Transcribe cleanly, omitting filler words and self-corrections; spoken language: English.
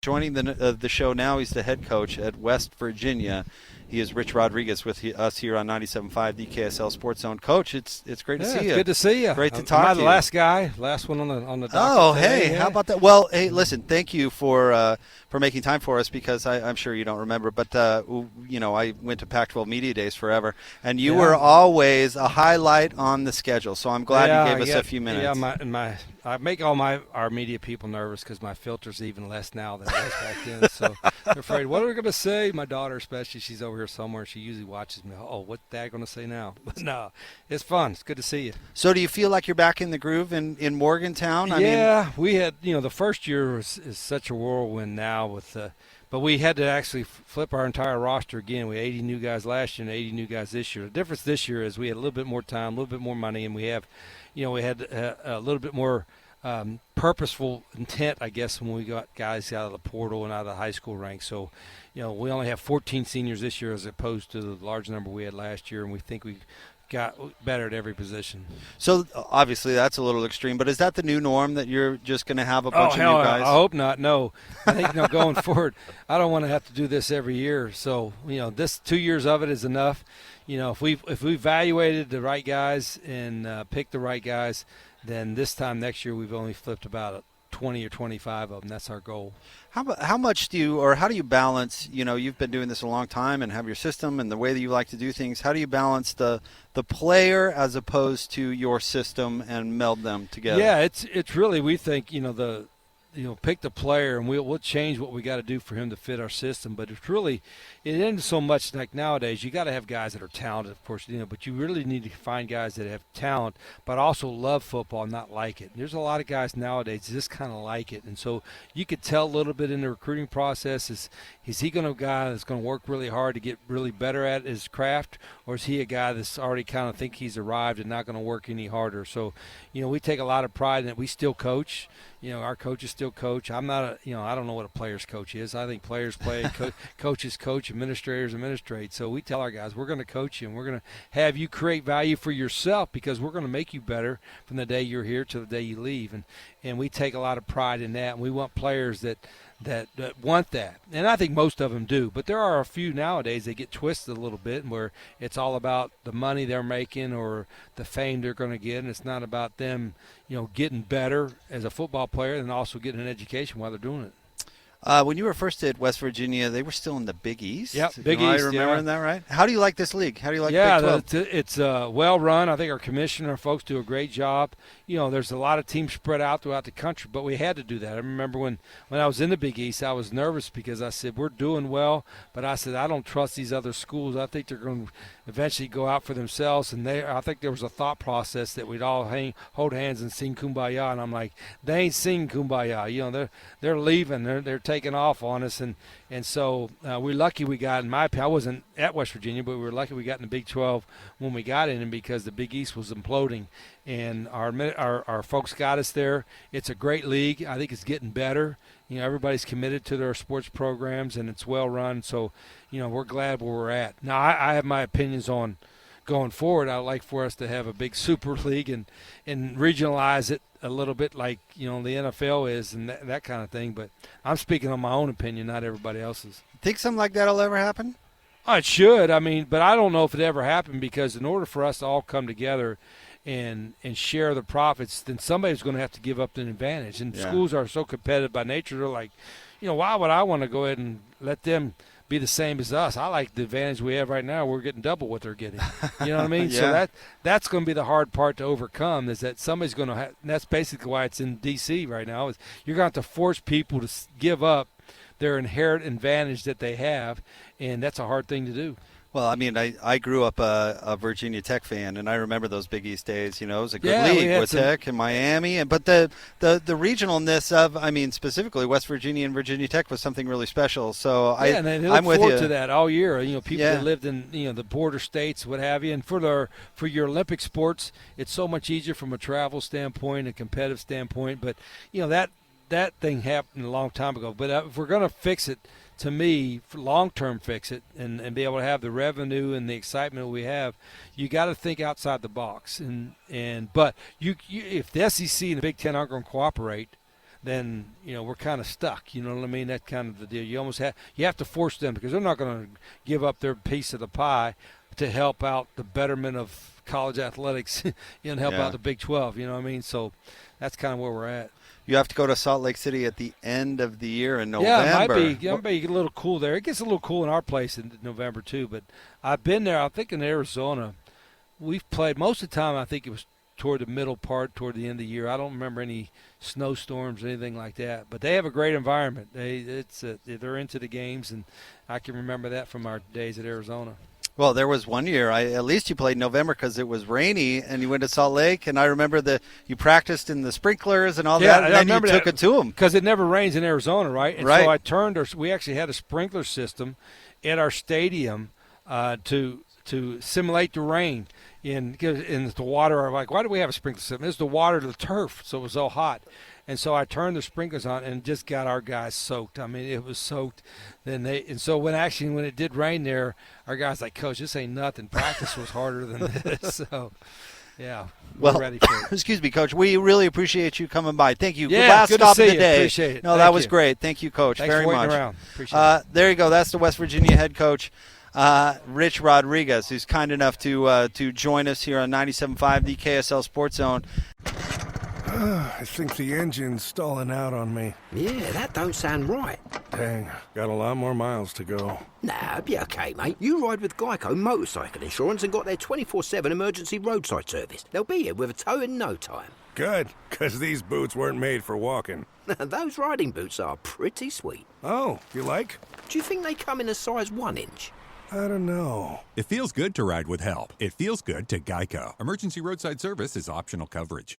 Joining the show now, he's the head coach at West Virginia. He is Rich Rodriguez with us here on 97.5, the KSL Sports Zone. Coach, it's great to see you. Good to see you. Great to talk Am I to the you. last guy, last one on the docket Oh, today? hey, Yeah. how about that? Well, hey, listen, thank you for making time for us because I'm sure you don't remember, but I went to Pac-12 Media Days forever, and you were always a highlight on the schedule. So I'm glad you gave us a few minutes. Yeah, I make all our media people nervous because my filter's even less now than it was back then. So they're afraid, what are we going to say? My daughter especially, she's over here somewhere. She usually watches me. Oh, what Dad going to say now? But no, it's fun. It's good to see you. So do you feel like you're back in the groove in Morgantown? We had, the first year is such a whirlwind now but we had to actually flip our entire roster again. We had 80 new guys last year and 80 new guys this year. The difference this year is we had a little bit more time, a little bit more money, and we had a little bit more purposeful intent, I guess, when we got guys out of the portal and out of the high school ranks. So, we only have 14 seniors this year as opposed to the large number we had last year, and we think we got better at every position. So obviously that's a little extreme, but is that the new norm that you're just going to have a bunch of new guys? I hope not. No, I think going forward, I don't want to have to do this every year. So this 2 years of it is enough. If we evaluated the right guys and picked the right guys, then this time next year we've only flipped about 20 or 25 of them. That's our goal. How much do you, or how do you balance, you've been doing this a long time and have your system and the way that you like to do things, how do you balance the player as opposed to your system and meld them together? Yeah, it's really, we think, pick the player and we'll change what we got to do for him to fit our system. But it isn't so much like nowadays. You got to have guys that are talented, of course, but you really need to find guys that have talent but also love football and not like it. There's a lot of guys nowadays that just kind of like it, and so you could tell a little bit in the recruiting process is he going to be a guy that's going to work really hard to get really better at his craft, or is he a guy that's already kind of think he's arrived and not going to work any harder? So, we take a lot of pride in it. We still coach. Our coaches still coach. I'm not I don't know what a player's coach is. I think players play, coaches coach, administrators administrate. So we tell our guys, we're going to coach you and we're going to have you create value for yourself because we're going to make you better from the day you're here to the day you leave. And we take a lot of pride in that. And we want players that want that. And I think most of them do. But there are a few nowadays that get twisted a little bit where it's all about the money they're making or the fame they're going to get, and it's not about them, getting better as a football player and also getting an education while they're doing it. When you were first at West Virginia, they were still in the Big East. Yep, Big East. I remember that right. How do you like this league? How do you like Big 12? It's well run. I think our commissioner folks do a great job. There's a lot of teams spread out throughout the country, but we had to do that. I remember when I was in the Big East, I was nervous because I said, we're doing well, but I said, I don't trust these other schools. I think they're going to eventually go out for themselves, and I think there was a thought process that we'd all hold hands and sing Kumbaya, and I'm like, they ain't singing Kumbaya. They're leaving. They're taking off on us, and so we're lucky we got, in my opinion, I wasn't at West Virginia, but we were lucky we got in the Big 12 when we got in, and because the Big East was imploding, and our folks got us there. It's a great league. I think it's getting better. Everybody's committed to their sports programs, and it's well run. So, we're glad where we're at. Now, I have my opinions on going forward. I'd like for us to have a big super league and regionalize it a little bit like, the NFL is and that kind of thing. But I'm speaking on my own opinion, not everybody else's. Think something like that will ever happen? Oh, it should. But I don't know if it ever happened because in order for us to all come together and share the profits, then somebody's going to have to give up an advantage. And schools are so competitive by nature. They're like, why would I want to go ahead and let them be the same as us? I like the advantage we have right now. We're getting double what they're getting. You know what I mean? Yeah. So that's going to be the hard part to overcome is that somebody's going to have – that's basically why it's in D.C. right now is you're going to have to force people to give up their inherent advantage that they have, and that's a hard thing to do. Well, I grew up a Virginia Tech fan, and I remember those Big East days. It was a good league with Tech and Miami. But the regionalness of, specifically West Virginia and Virginia Tech was something really special. So and they look I'm with forward you. to that all year. People that lived in the border states, what have you. And for your Olympic sports, it's so much easier from a travel standpoint, a competitive standpoint. But that thing happened a long time ago. But if we're going to fix it, to me, for long-term fix it and be able to have the revenue and the excitement we have, you got to think outside the box. But if the SEC and the Big Ten aren't going to cooperate, then we're kind of stuck. You know what I mean? That's kind of the deal. You have to force them, because they're not going to give up their piece of the pie to help out the betterment of college athletics and help out the Big 12. You know what I mean? So that's kind of where we're at. You have to go to Salt Lake City at the end of the year in November. Yeah, it might be a little cool there. It gets a little cool in our place in November too. But I've been there. I think in Arizona, we've played most of the time. I think it was toward the middle part, toward the end of the year. I don't remember any snowstorms or anything like that. But they have a great environment. They're into the games, and I can remember that from our days at Arizona. Well, there was one year, at least you played November because it was rainy, and you went to Salt Lake, and I remember you practiced in the sprinklers and all that, and then you took it to them. Because it never rains in Arizona, right? And right. So we actually had a sprinkler system at our stadium to simulate the rain. In the water, I'm like, why do we have a sprinkler system? It's the water to the turf, so it was so hot. And so I turned the sprinklers on and just got our guys soaked. I mean, it was soaked. So when it did rain there, our guys like, Coach, this ain't nothing. Practice was harder than this. So, yeah, we're ready for it. Excuse me, Coach. We really appreciate you coming by. Thank you. Yeah, last good stop to see of the you. day. Appreciate it. No, that was great. Thank you, Coach, Thanks very for much. waiting around. Appreciate it. There you go. That's the West Virginia head coach, Rich Rodriguez, who's kind enough to join us here on 97.5, the KSL Sports Zone. I think the engine's stalling out on me. Yeah, that don't sound right. Dang, got a lot more miles to go. Nah, be okay, mate. You ride with Geico Motorcycle Insurance and got their 24/7 emergency roadside service. They'll be here with a tow in no time. Good, because these boots weren't made for walking. Those riding boots are pretty sweet. Oh, you like? Do you think they come in a size 1 inch? I don't know. It feels good to ride with help. It feels good to Geico. Emergency roadside service is optional coverage.